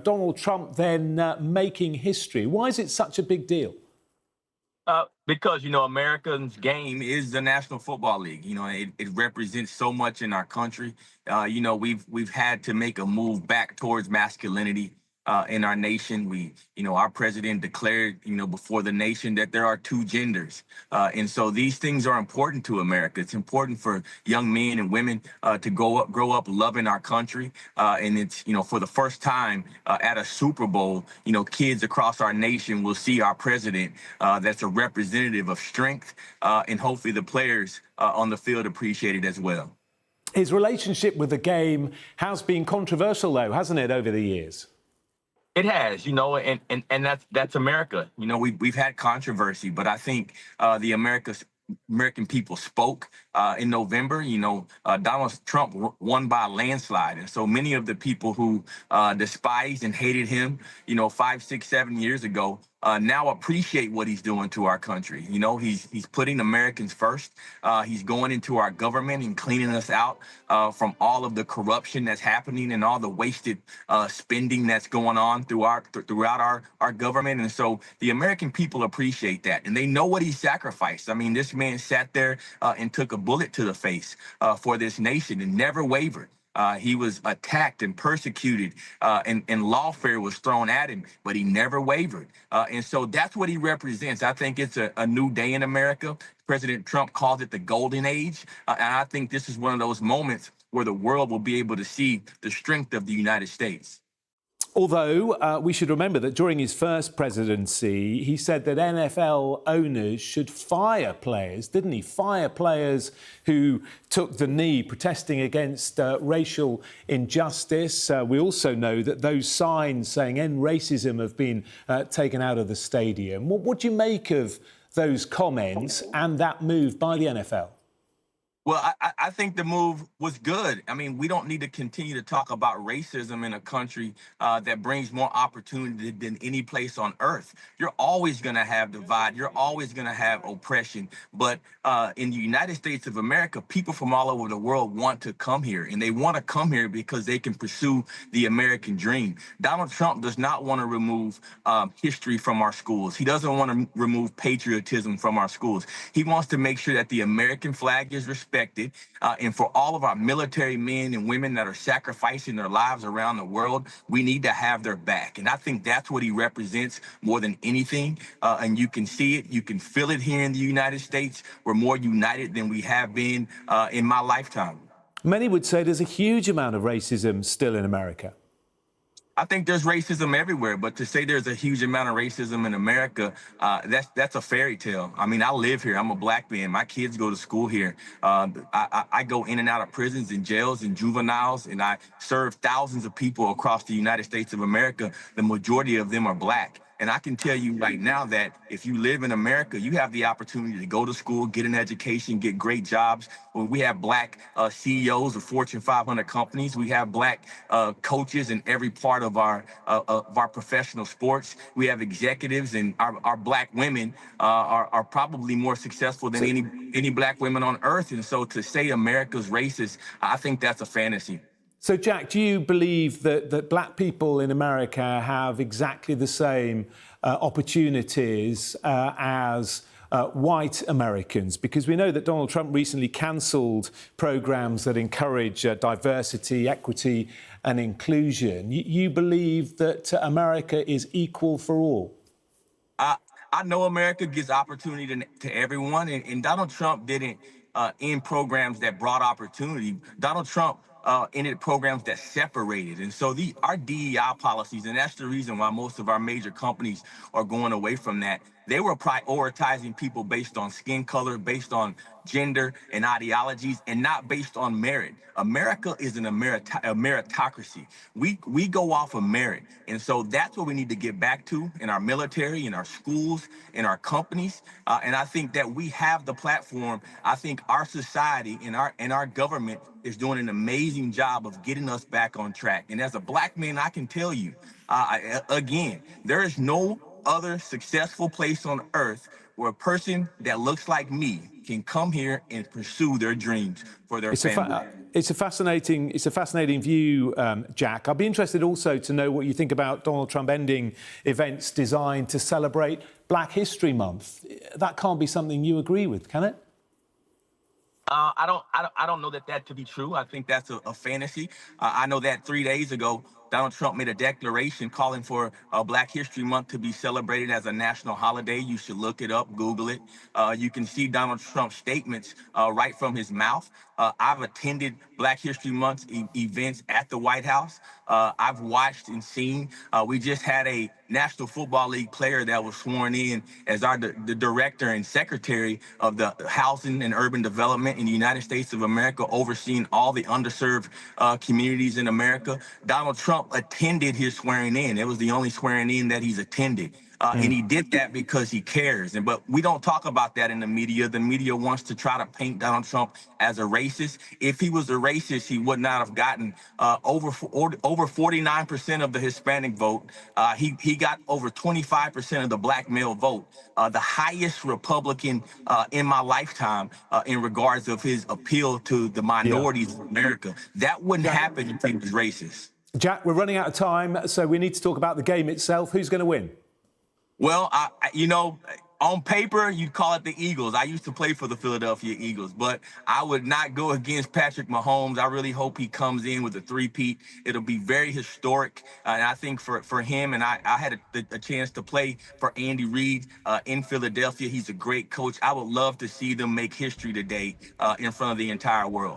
Donald Trump then making history. Why is it such a big deal? Because Americans' game is the National Football League. It represents so much in our country. We've had to make a move back towards masculinity in our nation. Our president declared, before the nation that there are two genders, and so these things are important to America. It's important for young men and women to grow up loving our country, and it's for the first time at a Super Bowl, kids across our nation will see our president that's a representative of strength, and hopefully the players on the field appreciate it as well. His relationship with the game has been controversial, though, hasn't it, over the years? It has, and that's America. We've had controversy, but I think the American people spoke in November. Donald Trump won by a landslide, and so many of the people who despised and hated him, 5, 6, 7 years ago, now appreciate what he's doing to our country. He's putting Americans first. He's going into our government and cleaning us out from all of the corruption that's happening and all the wasted spending that's going on throughout our government. And so the American people appreciate that, and they know what he sacrificed. I mean, this man sat there and took a bullet to the face for this nation and never wavered. He was attacked and persecuted, and lawfare was thrown at him, but he never wavered. And so that's what he represents. I think it's a new day in America. President Trump calls it the golden age. And I think this is one of those moments where the world will be able to see the strength of the United States. Although we should remember that during his first presidency, he said that NFL owners should fire players, didn't he? Fire players who took the knee protesting against racial injustice. We also know that those signs saying end racism have been taken out of the stadium. What do you make of those comments and that move by the NFL? Well, I think the move was good. I mean, we don't need to continue to talk about racism in a country that brings more opportunity than any place on earth. You're always going to have divide. You're always going to have oppression. But in the United States of America, people from all over the world want to come here, and they want to come here because they can pursue the American dream. Donald Trump does not want to remove history from our schools. He doesn't want to remove patriotism from our schools. He wants to make sure that the American flag is respected. And for all of our military men and women that are sacrificing their lives around the world, we need to have their back. And I think that's what he represents more than anything. And you can see it, you can feel it here in the United States. We're more united than we have been in my lifetime. Many would say there's a huge amount of racism still in America. I think there's racism everywhere, but to say there's a huge amount of racism in America, that's a fairy tale. I mean, I live here. I'm a black man. My kids go to school here. I go in and out of prisons and jails and juveniles, and I serve thousands of people across the United States of America. The majority of them are black. And I can tell you right now that if you live in America, you have the opportunity to go to school, get an education, get great jobs. When we have black CEOs of Fortune 500 companies, we have black coaches in every part of our professional sports. We have executives, and our black women are probably more successful than any black women on earth. And so to say America's racist, I think that's a fantasy. So, Jack, do you believe that black people in America have exactly the same opportunities as white Americans? Because we know that Donald Trump recently cancelled programs that encourage diversity, equity and inclusion. You believe that America is equal for all? I know America gives opportunity to everyone, and Donald Trump didn't end programs that brought opportunity. Donald Trump ended programs that separated. And so our DEI policies, and that's the reason why most of our major companies are going away from that. They were prioritizing people based on skin color, based on gender and ideologies, and not based on merit. America is a meritocracy. We go off of merit. And so that's what we need to get back to in our military, in our schools, in our companies. And I think that we have the platform. I think our society and our government is doing an amazing job of getting us back on track. And as a black man, I can tell you, again, there is no other successful place on earth where a person that looks like me can come here and pursue their dreams for their family. It's a fascinating view, Jack. I'd be interested also to know what you think about Donald Trump ending events designed to celebrate Black History Month. That can't be something you agree with, can it? I don't know that to be true. I think that's a fantasy. I know that 3 days ago, Donald Trump made a declaration calling for Black History Month to be celebrated as a national holiday. You should look it up, Google it. You can see Donald Trump's statements right from his mouth. I've attended Black History Month events at the White House. I've watched and seen. We just had a National Football League player that was sworn in as the director and secretary of the housing and urban development in the United States of America, overseeing all the underserved communities in America. Donald Trump attended his swearing in. It was the only swearing in that he's attended. And he did that because he cares. But we don't talk about that in the media. The media wants to try to paint Donald Trump as a racist. If he was a racist, he would not have gotten over 49% of the Hispanic vote. He got over 25% of the Black male vote, the highest Republican in my lifetime in regards of his appeal to the Yeah. minorities of America. That wouldn't Jack, happen if he was racist. Jack, we're running out of time, so we need to talk about the game itself. Who's going to win? Well, on paper, you'd call it the Eagles. I used to play for the Philadelphia Eagles, but I would not go against Patrick Mahomes. I really hope he comes in with a three-peat. It'll be very historic. And I think for him, and I had a chance to play for Andy Reid in Philadelphia. He's a great coach. I would love to see them make history today in front of the entire world.